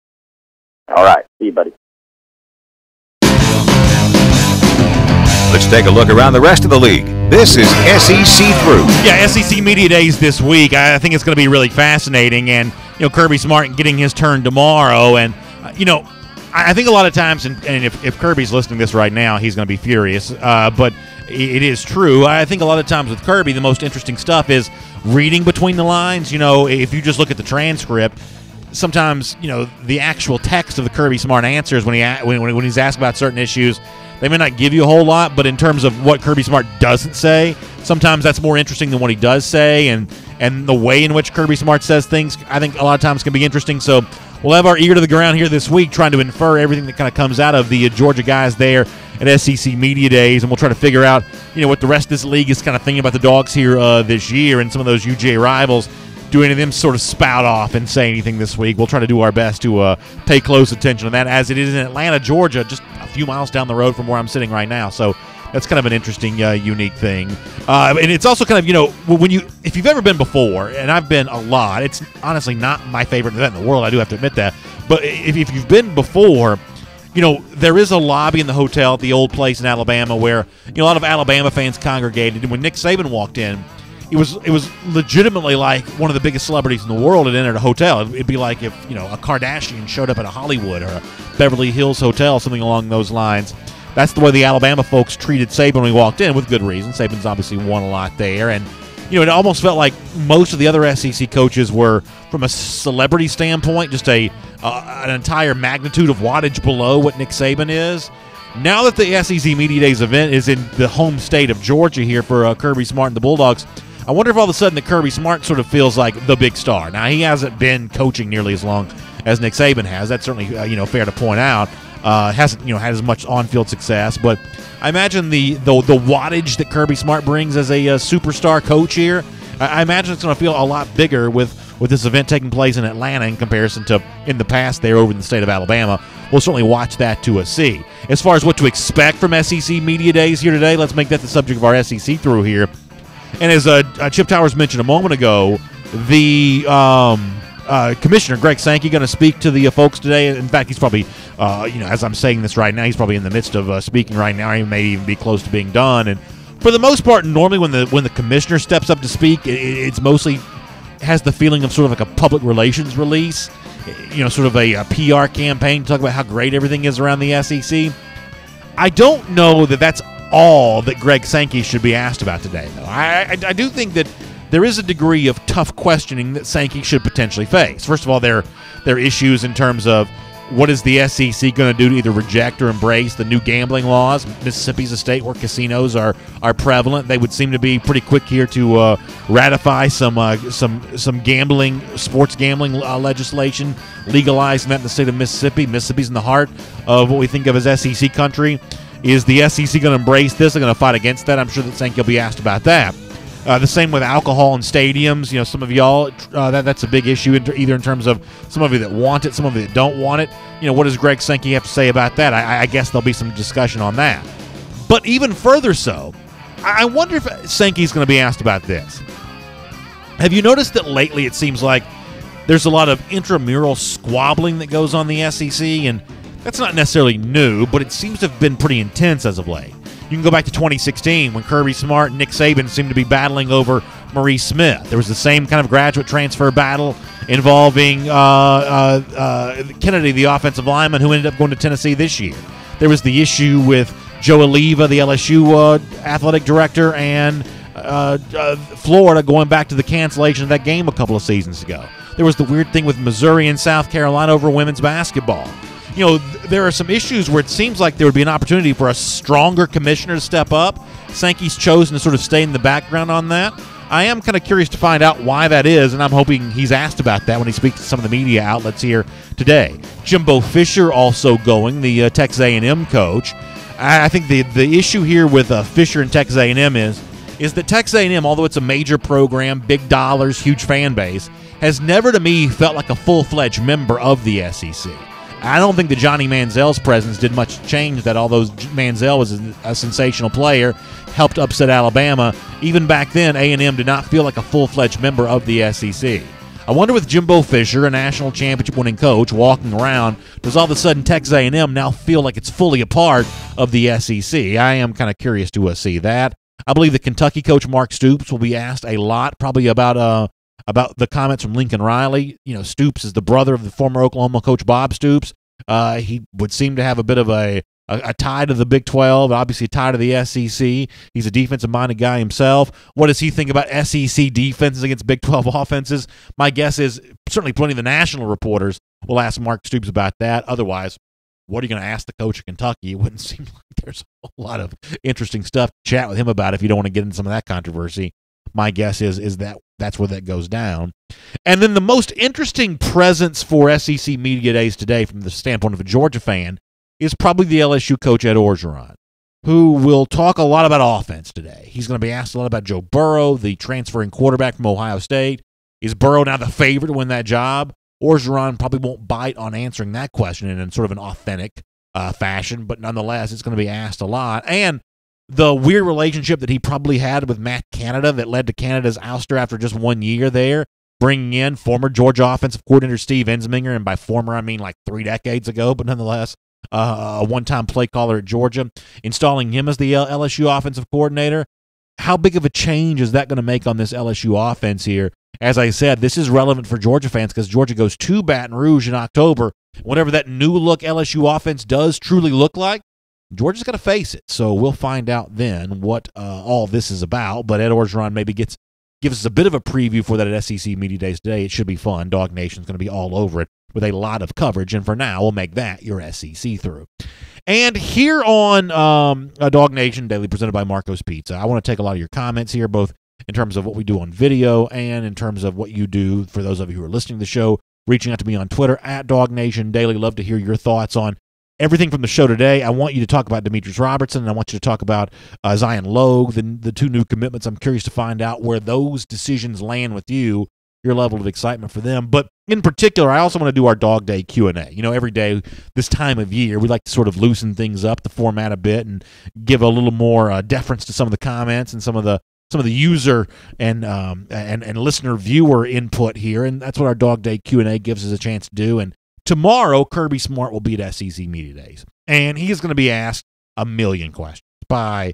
All right. See you, buddy.
Let's take a look around the rest of the league. This is SEC Through.
Yeah, SEC Media Days this week. I think it's going to be really fascinating. And, Kirby Smart getting his turn tomorrow. And, I think a lot of times, and if Kirby's listening to this right now, he's going to be furious. But it is true. I think a lot of times with Kirby, the most interesting stuff is reading between the lines. If you just look at the transcript, sometimes, the actual text of the Kirby Smart answers when he's asked about certain issues, they may not give you a whole lot, but in terms of what Kirby Smart doesn't say, sometimes that's more interesting than what he does say. And and the way in which Kirby Smart says things, I think a lot of times can be interesting. So we'll have our ear to the ground here this week trying to infer everything that kind of comes out of the Georgia guys there at SEC Media Days, and we'll try to figure out, what the rest of this league is kind of thinking about the Dogs here this year and some of those UGA rivals. Do any of them sort of spout off and say anything this week? We'll try to do our best to pay close attention to that, as it is in Atlanta, Georgia, just a few miles down the road from where I'm sitting right now. So that's kind of an interesting, unique thing. And it's also kind of, if you've ever been before, and I've been a lot, it's honestly not my favorite event in the world, I do have to admit that. But if you've been before, there is a lobby in the hotel at the old place in Alabama where, a lot of Alabama fans congregated. And when Nick Saban walked in, it was legitimately like one of the biggest celebrities in the world had entered a hotel. It'd be like if, a Kardashian showed up at a Hollywood or a Beverly Hills hotel, something along those lines. That's the way the Alabama folks treated Saban when he walked in, with good reason. Saban's obviously won a lot there. And, it almost felt like most of the other SEC coaches were, from a celebrity standpoint, just an entire magnitude of wattage below what Nick Saban is. Now that the SEC Media Days event is in the home state of Georgia here for Kirby Smart and the Bulldogs, I wonder if all of a sudden that Kirby Smart sort of feels like the big star. Now, he hasn't been coaching nearly as long as Nick Saban has. That's certainly, fair to point out. Hasn't, had as much on-field success, but I imagine the wattage that Kirby Smart brings as a superstar coach here, I imagine it's going to feel a lot bigger with this event taking place in Atlanta in comparison to in the past there over in the state of Alabama. We'll certainly watch that to see. As far as what to expect from SEC Media Days here today, let's make that the subject of our SEC through here. And as Chip Towers mentioned a moment ago, the Commissioner Greg Sankey going to speak to the folks today. In fact, he's probably, as I'm saying this right now, he's probably in the midst of speaking right now. He may even be close to being done. And for the most part, normally when the commissioner steps up to speak, it's mostly has the feeling of sort of like a public relations release, sort of a PR campaign to talk about how great everything is around the SEC. I don't know that that's all that Greg Sankey should be asked about today, though. I do think that there is a degree of tough questioning that Sankey should potentially face. First of all, there are issues in terms of what is the SEC going to do to either reject or embrace the new gambling laws. Mississippi's a state where casinos are prevalent. They would seem to be pretty quick here to ratify some gambling, sports gambling legislation, legalizing that in the state of Mississippi. Mississippi's in the heart of what we think of as SEC country. Is the SEC going to embrace this? They're going to fight against that. I'm sure that Sankey will be asked about that. The same with alcohol in stadiums. Some of y'all, that's a big issue, either in terms of some of you that want it, some of you that don't want it. What does Greg Sankey have to say about that? I guess there'll be some discussion on that. But even further so, I wonder if Sankey's going to be asked about this. Have you noticed that lately it seems like there's a lot of intramural squabbling that goes on the SEC, and that's not necessarily new, but it seems to have been pretty intense as of late. You can go back to 2016 when Kirby Smart and Nick Saban seemed to be battling over Maurice Smith. There was the same kind of graduate transfer battle involving Kennedy, the offensive lineman, who ended up going to Tennessee this year. There was the issue with Joe Oliva, the LSU athletic director, and Florida going back to the cancellation of that game a couple of seasons ago. There was the weird thing with Missouri and South Carolina over women's basketball. There are some issues where it seems like there would be an opportunity for a stronger commissioner to step up. Sankey's chosen to sort of stay in the background on that. I am kind of curious to find out why that is, and I'm hoping he's asked about that when he speaks to some of the media outlets here today. Jimbo Fisher also going, the Texas A&M coach. I think the issue here with Fisher and Texas A&M is that Texas A&M, although it's a major program, big dollars, huge fan base, has never to me felt like a full-fledged member of the SEC. I don't think that Johnny Manziel's presence did much change that, although Manziel was a sensational player, helped upset Alabama. Even back then, A&M did not feel like a full-fledged member of the SEC. I wonder with Jimbo Fisher, a national championship-winning coach, walking around, does all of a sudden Texas A&M now feel like it's fully a part of the SEC? I am kind of curious to see that. I believe the Kentucky coach Mark Stoops will be asked a lot, probably about the comments from Lincoln Riley. Stoops is the brother of the former Oklahoma coach Bob Stoops. He would seem to have a bit of a tie to the Big 12, obviously a tie to the SEC. He's a defensive-minded guy himself. What does he think about SEC defenses against Big 12 offenses? My guess is certainly plenty of the national reporters will ask Mark Stoops about that. Otherwise, what are you going to ask the coach of Kentucky? It wouldn't seem like there's a lot of interesting stuff to chat with him about if you don't want to get into some of that controversy. My guess is that that's where that goes down. And then the most interesting presence for SEC Media Days today from the standpoint of a Georgia fan is probably the LSU coach, Ed Orgeron, who will talk a lot about offense today. He's going to be asked a lot about Joe Burrow, the transferring quarterback from Ohio State. Is Burrow now the favorite to win that job? Orgeron probably won't bite on answering that question in sort of an authentic fashion, but nonetheless, it's going to be asked a lot. And the weird relationship that he probably had with Matt Canada that led to Canada's ouster after just 1 year there, bringing in former Georgia offensive coordinator Steve Ensminger, and by former I mean like 3 decades ago, but nonetheless, a one-time play caller at Georgia, installing him as the LSU offensive coordinator. How big of a change is that going to make on this LSU offense here? As I said, this is relevant for Georgia fans because Georgia goes to Baton Rouge in October. Whatever that new-look LSU offense does truly look like, Georgia's got to face it. So we'll find out then what all this is about. But Ed Orgeron maybe gives us a bit of a preview for that at SEC Media Days today. It should be fun. DawgNation's going to be all over it with a lot of coverage. And for now, we'll make that your SEC through. And here on DawgNation Daily, presented by Marco's Pizza, I want to take a lot of your comments here, both in terms of what we do on video and in terms of what you do for those of you who are listening to the show, reaching out to me on Twitter at DawgNation Daily. Love to hear your thoughts on everything from the show today. I want you to talk about Demetrius Robertson, and I want you to talk about Zion Logue, the 2 new commitments. I'm curious to find out where those decisions land with you, your level of excitement for them. But in particular, I also want to do our Dog Day Q&A. You know, every day this time of year, we like to sort of loosen things up, the format a bit, and give a little more deference to some of the comments and some of the user and listener viewer input here, and that's what our Dog Day Q&A gives us a chance to do. And tomorrow, Kirby Smart will be at SEC Media Days, and he is going to be asked a million questions by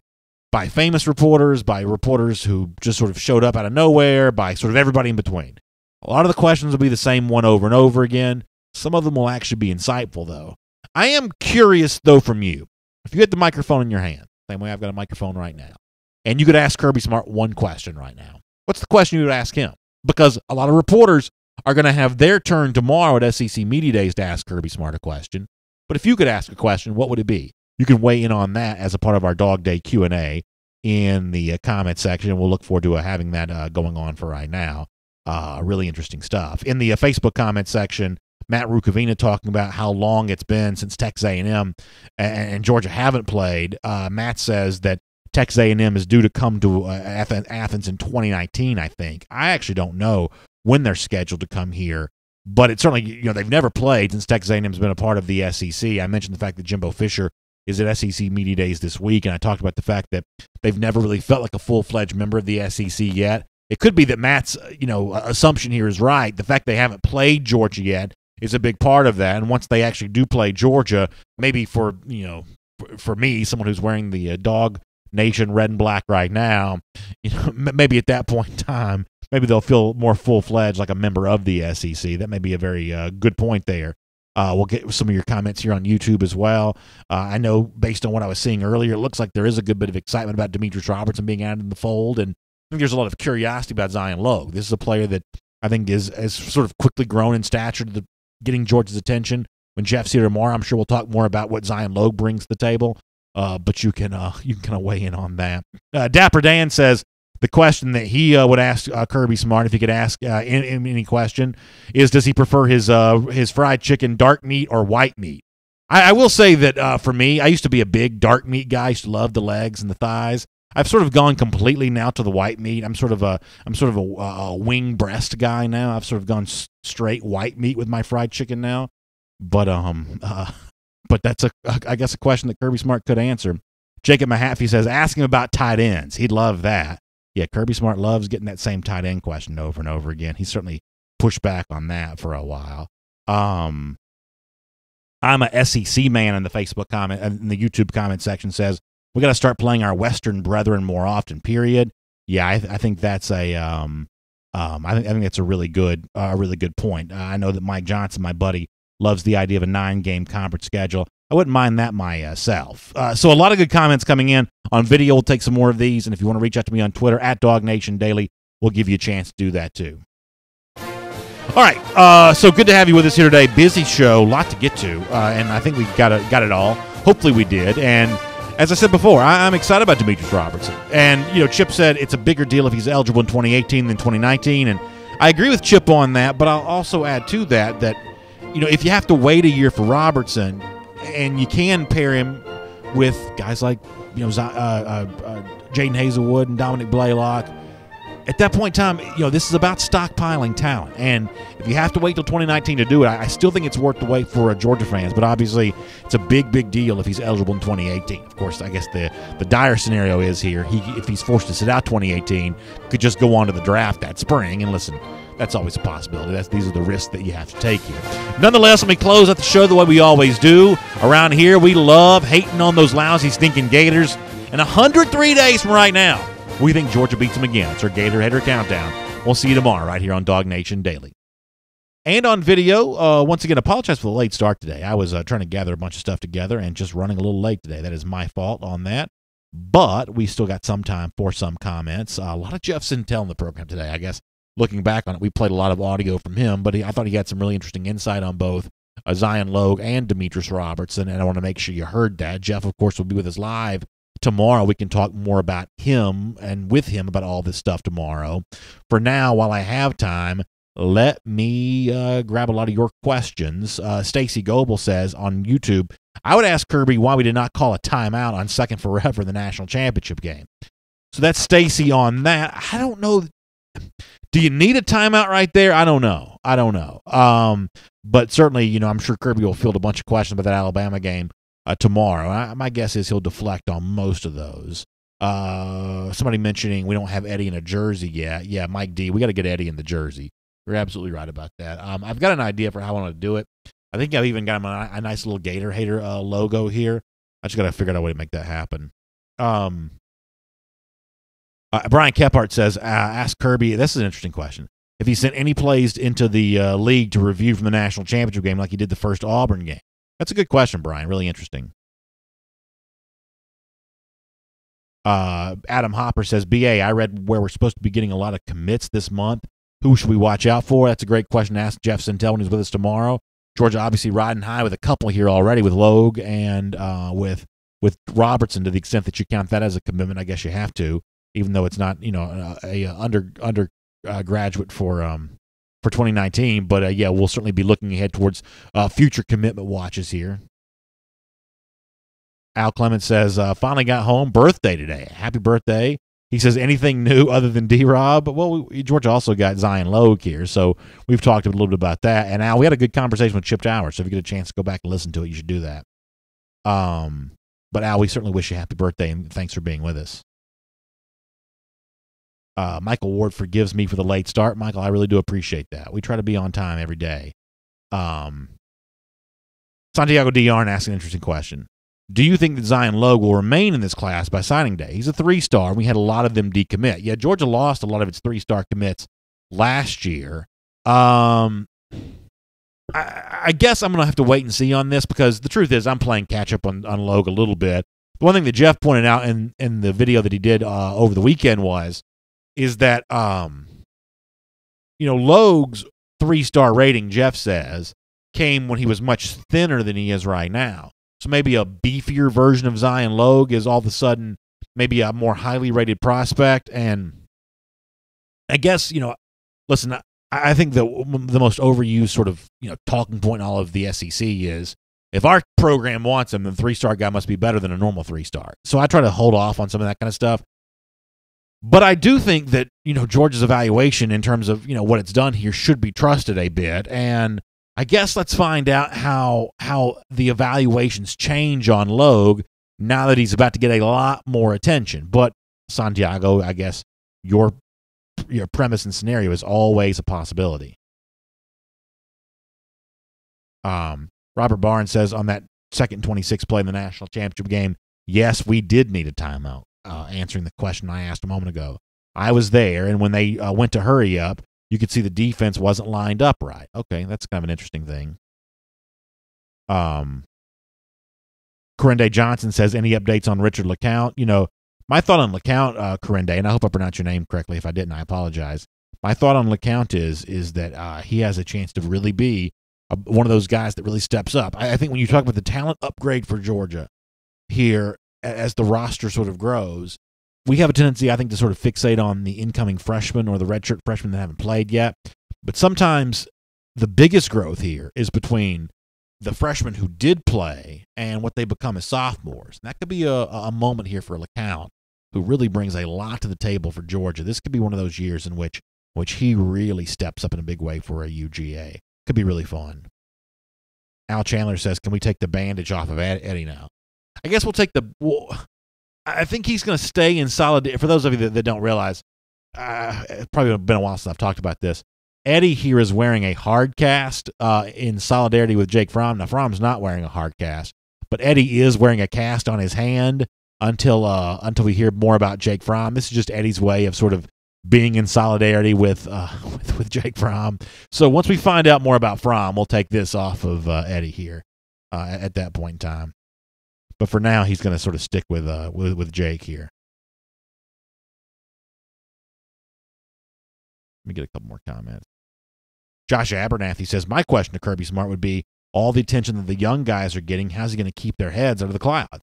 famous reporters, by reporters who just sort of showed up out of nowhere, by sort of everybody in between. A lot of the questions will be the same one over and over again. Some of them will actually be insightful, though. I am curious, though, from you. If you had the microphone in your hand, same way I've got a microphone right now, and you could ask Kirby Smart one question right now, what's the question you would ask him? Because a lot of reporters are going to have their turn tomorrow at SEC Media Days to ask Kirby Smart a question. But if you could ask a question, what would it be? You can weigh in on that as a part of our Dog Day Q&A in the comment section. We'll look forward to having that going on for right now. Really interesting stuff. In the Facebook comment section, Matt Rukavina talking about how long it's been since Texas A&M and Georgia haven't played. Matt says that Texas A&M is due to come to Athens in 2019, I think. I actually don't know when they're scheduled to come here, but it's certainly, you know, they've never played since Texas A&M's been a part of the SEC. I mentioned the fact that Jimbo Fisher is at SEC Media Days this week, and I talked about the fact that they've never really felt like a full-fledged member of the SEC yet. It could be that Matt's, assumption here is right. The fact they haven't played Georgia yet is a big part of that, and once they actually do play Georgia, maybe for me, someone who's wearing the DawgNation red and black right now, maybe at that point in time, maybe they'll feel more full-fledged like a member of the SEC. That may be a very good point there. We'll get some of your comments here on YouTube as well. I know based on what I was seeing earlier, it looks like there is a good bit of excitement about Demetrius Robertson being added in the fold, and I think there's a lot of curiosity about Zion Logue. This is a player that I think has sort of quickly grown in stature to getting Georgia's attention. When Jeff's here tomorrow, I'm sure we'll talk more about what Zion Logue brings to the table, but you can kind of weigh in on that. Dapper Dan says, the question that he would ask Kirby Smart, if he could ask any question, is does he prefer his fried chicken dark meat or white meat? I will say that for me, I used to be a big dark meat guy. I used to love the legs and the thighs. I've sort of gone completely now to the white meat. I'm sort of a wing breast guy now. I've sort of gone straight white meat with my fried chicken now. But that's I guess a question that Kirby Smart could answer. Jacob Mahaffey says, ask him about tight ends. He'd love that. Yeah, Kirby Smart loves getting that same tight end question over and over again. He's certainly pushed back on that for a while. I'm a SEC man in the Facebook comment, in the YouTube comment section says, we got to start playing our Western brethren more often, period. Yeah, I think that's I think that's a really good point. I know that Mike Johnson, my buddy, loves the idea of a 9-game conference schedule. I wouldn't mind that myself. So a lot of good comments coming in on video. We'll take some more of these, and if you want to reach out to me on Twitter at DawgNation Daily, we'll give you a chance to do that too. All right, so good to have you with us here today. Busy show, a lot to get to, and I think we got it all. Hopefully we did, and as I said before, I'm excited about Demetrius Robertson. And, Chip said it's a bigger deal if he's eligible in 2018 than 2019. And I agree with Chip on that, but I'll also add to that, if you have to wait a year for Robertson and you can pair him with guys like, Jaden Hazelwood and Dominic Blaylock, at that point in time, this is about stockpiling talent. And if you have to wait till 2019 to do it, I still think it's worth the wait for Georgia fans. But obviously, it's a big, big deal if he's eligible in 2018. Of course, I guess the dire scenario is here. If he's forced to sit out 2018, could just go on to the draft that spring. And listen, that's always a possibility. These are the risks that you have to take here. Nonetheless, let me close out the show the way we always do. Around here, we love hating on those lousy, stinking Gators. And 103 days from right now, we think Georgia beats them again. It's our Gator Header Countdown. We'll see you tomorrow right here on DawgNation Daily. And on video, once again, apologize for the late start today. I was trying to gather a bunch of stuff together and just running a little late today. That is my fault on that. But we still got some time for some comments. A lot of Jeff Sintel in the program today, I guess. Looking back on it, we played a lot of audio from him, but I thought he had some really interesting insight on both Zion Logue and Demetrius Robertson, and I want to make sure you heard that. Jeff, of course, will be with us live tomorrow. We can talk more about him and with him about all this stuff tomorrow. For now, while I have time, let me grab a lot of your questions. Stacy Goebel says on YouTube, I would ask Kirby why we did not call a timeout on second forever in the national championship game. So that's Stacy on that. I don't know. Do you need a timeout right there? I don't know. But certainly, I'm sure Kirby will field a bunch of questions about that Alabama game tomorrow. My guess is he'll deflect on most of those. Somebody mentioning we don't have Eddie in a jersey yet. Yeah, Mike D, we got to get Eddie in the jersey. You're absolutely right about that. I've got an idea for how I want to do it. I think I've even got him a nice little Gator Hater logo here. I just got to figure out a way to make that happen. Brian Kephart says, ask Kirby, this is an interesting question, if he sent any plays into the league to review from the national championship game like he did the first Auburn game. That's a good question, Brian. Really interesting. Adam Hopper says, BA, I read where we're supposed to be getting a lot of commits this month. Who should we watch out for? That's a great question to ask Jeff Sintel when he's with us tomorrow. Georgia obviously riding high with a couple here already with Logue and with Robertson, to the extent that you count that as a commitment. I guess you have to, even though it's not, a undergraduate for 2019. But yeah, we'll certainly be looking ahead towards future commitment watches here. Al Clements says, finally got home, birthday today. Happy birthday. He says, anything new other than D-Rob? Well, Georgia also got Zion Logue here, so we've talked a little bit about that. And Al, we had a good conversation with Chip Towers, so if you get a chance to go back and listen to it, you should do that. But Al, we certainly wish you a happy birthday, and thanks for being with us. Michael Ward forgives me for the late start. Michael, I really do appreciate that. We try to be on time every day. Santiago D. Yarn asks an interesting question. Do you think that Zion Logue will remain in this class by signing day? He's a 3-star, and we had a lot of them decommit. Yeah, Georgia lost a lot of its 3-star commits last year. I guess I'm going to have to wait and see on this, because the truth is I'm playing catch-up on Logue a little bit. The one thing that Jeff pointed out in the video that he did over the weekend is that Logue's 3-star rating, Jeff says, came when he was much thinner than he is right now. So maybe a beefier version of Zion Logue is all of a sudden maybe a more highly rated prospect. And I guess, listen, I think the most overused sort of, talking point in all of the SEC is, if our program wants him, then the 3-star guy must be better than a normal 3-star. So I try to hold off on some of that kind of stuff. But I do think that, Georgia's evaluation in terms of, what it's done here should be trusted a bit. And I guess let's find out how the evaluations change on Logue now that he's about to get a lot more attention. But Santiago, I guess your premise and scenario is always a possibility. Robert Barnes says on that second 26 play in the national championship game, yes, we did need a timeout. Answering the question I asked a moment ago. I was there, and when they went to hurry up, you could see the defense wasn't lined up right. Okay, that's kind of an interesting thing. Corrinde Johnson says, any updates on Richard LeCount? My thought on LeCount, Corrinde, and I hope I pronounced your name correctly. If I didn't, I apologize. My thought on LeCount is that he has a chance to really be one of those guys that really steps up. I think when you talk about the talent upgrade for Georgia here, as the roster sort of grows, we have a tendency, I think, to sort of fixate on the incoming freshmen or the redshirt freshmen that haven't played yet. But sometimes the biggest growth here is between the freshmen who did play and what they become as sophomores. And that could be a moment here for LeCount, who really brings a lot to the table for Georgia. This could be one of those years in which he really steps up in a big way for a UGA. Could be really fun. Al Chandler says, can we take the bandage off of Eddie now? I guess we'll take I think he's going to stay in solidarity. For those of you that don't realize, it's probably been a while since I've talked about this. Eddie here is wearing a hard cast in solidarity with Jake Fromm. Now, Fromm's not wearing a hard cast, but Eddie is wearing a cast on his hand until we hear more about Jake Fromm. This is just Eddie's way of sort of being in solidarity with Jake Fromm. So once we find out more about Fromm, we'll take this off of Eddie here at that point in time. But for now, he's going to sort of stick with Jake here. Let me get a couple more comments. Josh Abernathy says, my question to Kirby Smart would be, all the attention that the young guys are getting, how's he going to keep their heads out of the cloud?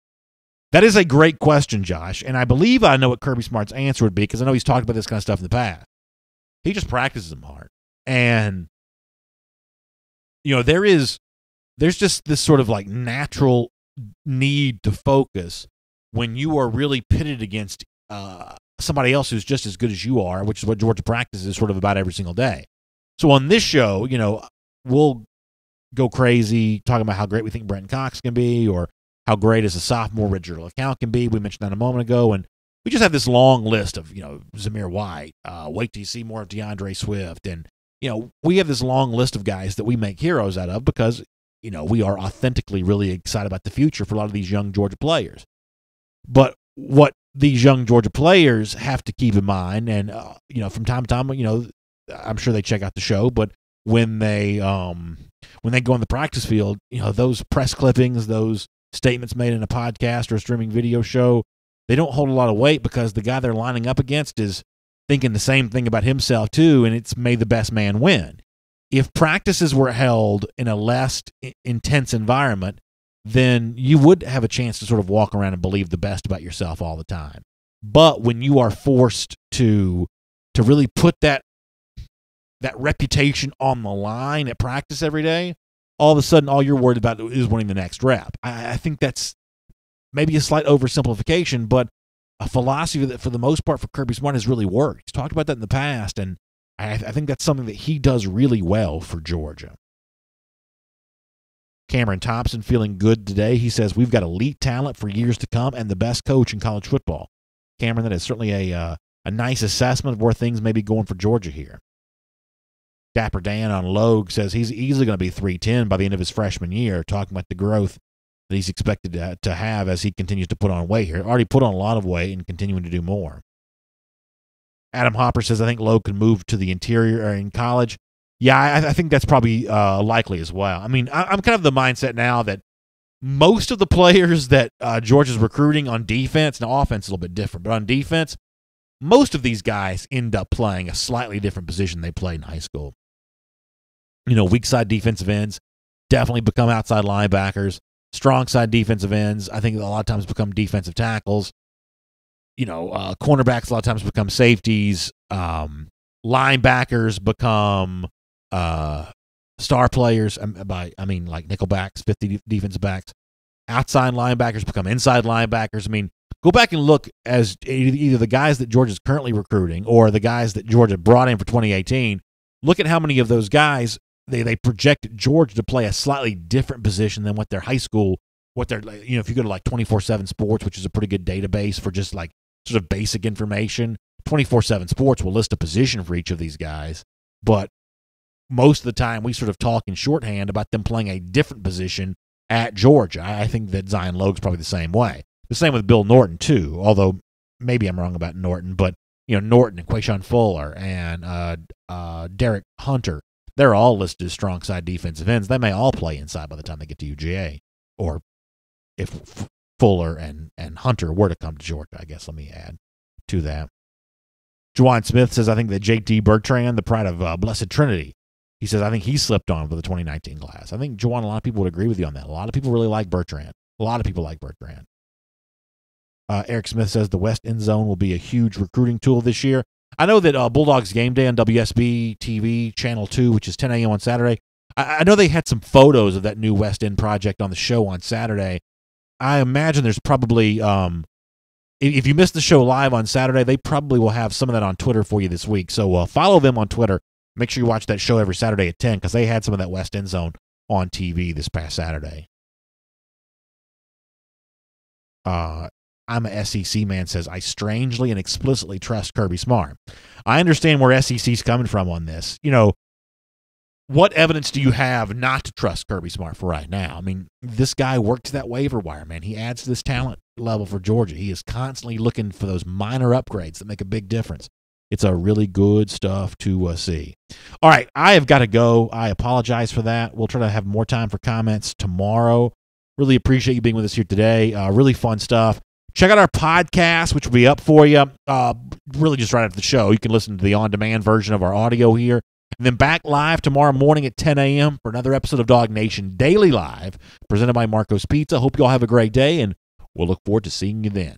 That is a great question, Josh, and I believe I know what Kirby Smart's answer would be, because I know he's talked about this kind of stuff in the past. He just practices them hard. And, there's just this sort of like natural need to focus when you are really pitted against somebody else who's just as good as you are, which is what Georgia practices sort of about every single day. So on this show, we'll go crazy talking about how great we think Brenton Cox can be, or how great as a sophomore Richard LeCount can be. We mentioned that a moment ago, and we just have this long list of, Zamir White, wait till you see more of DeAndre Swift, and, we have this long list of guys that we make heroes out of because, we are authentically really excited about the future for a lot of these young Georgia players. But what these young Georgia players have to keep in mind, and, from time to time, I'm sure they check out the show, but when they go on the practice field, those press clippings, those statements made in a podcast or a streaming video show, they don't hold a lot of weight because the guy they're lining up against is thinking the same thing about himself too, and it's may the best man win. If practices were held in a less intense environment, then you would have a chance to sort of walk around and believe the best about yourself all the time. But when you are forced to really put that reputation on the line at practice every day, all of a sudden all you're worried about is winning the next rep. I think that's maybe a slight oversimplification, but a philosophy that for the most part for Kirby Smart has really worked. He's talked about that in the past, and I think that's something that he does really well for Georgia. Cameron Thompson feeling good today. He says, we've got elite talent for years to come and the best coach in college football. Cameron, that is certainly a nice assessment of where things may be going for Georgia here. Dapper Dan on Logue says he's easily going to be 310 by the end of his freshman year, talking about the growth that he's expected to have as he continues to put on weight here. Already put on a lot of weight and continuing to do more. Adam Hopper says, I think Logue can move to the interior in college. Yeah, I think that's probably likely as well. I mean, I'm kind of the mindset now that most of the players that Georgia's recruiting on defense, now offense is a little bit different, but on defense, most of these guys end up playing a slightly different position they played in high school. Weak side defensive ends definitely become outside linebackers. Strong side defensive ends, I think a lot of times become defensive tackles. Cornerbacks a lot of times become safeties. Linebackers become star players. I mean, like nickelbacks, 50 defensive backs. Outside linebackers become inside linebackers. I mean, go back and look as either the guys that Georgia's currently recruiting or the guys that Georgia brought in for 2018. Look at how many of those guys they project Georgia to play a slightly different position than what their high school, if you go to like 24/7 Sports, which is a pretty good database for just like sort of basic information, 24/7 Sports will list a position for each of these guys, but most of the time we sort of talk in shorthand about them playing a different position at Georgia. I think that Zion Logue's probably the same way. The same with Bill Norton too, although maybe I'm wrong about Norton, but Norton and Quayshawn Fuller and Derek Hunter, they're all listed as strong side defensive ends. They may all play inside by the time they get to UGA, or if Fuller and Hunter were to come to Georgia, I guess let me add to that. Juwan Smith says, I think that J.T. Bertrand, the pride of Blessed Trinity, he says, I think he slipped on for the 2019 class. I think, Juwan, a lot of people would agree with you on that. A lot of people really like Bertrand. A lot of people like Bertrand. Eric Smith says the West End Zone will be a huge recruiting tool this year. I know that Bulldogs Game Day on WSB TV, Channel 2, which is 10 a.m. on Saturday, I know they had some photos of that new West End project on the show on Saturday. I imagine there's probably, if you missed the show live on Saturday, they probably will have some of that on Twitter for you this week. So follow them on Twitter. Make sure you watch that show every Saturday at 10 because they had some of that West End Zone on TV this past Saturday. I'm a SEC man says, I strangely and explicitly trust Kirby Smart. I understand where SEC's coming from on this. You know, what evidence do you have not to trust Kirby Smart for right now? I mean, this guy works that waiver wire, man. He adds to this talent level for Georgia. He is constantly looking for those minor upgrades that make a big difference. It's a really good stuff to see. All right, I have got to go. I apologize for that. We'll try to have more time for comments tomorrow. Really appreciate you being with us here today. Really fun stuff. Check out our podcast, which will be up for you really just right after the show. You can listen to the on-demand version of our audio here. And then back live tomorrow morning at 10 a.m. for another episode of DawgNation Daily Live, presented by Marco's Pizza. Hope you all have a great day, and we'll look forward to seeing you then.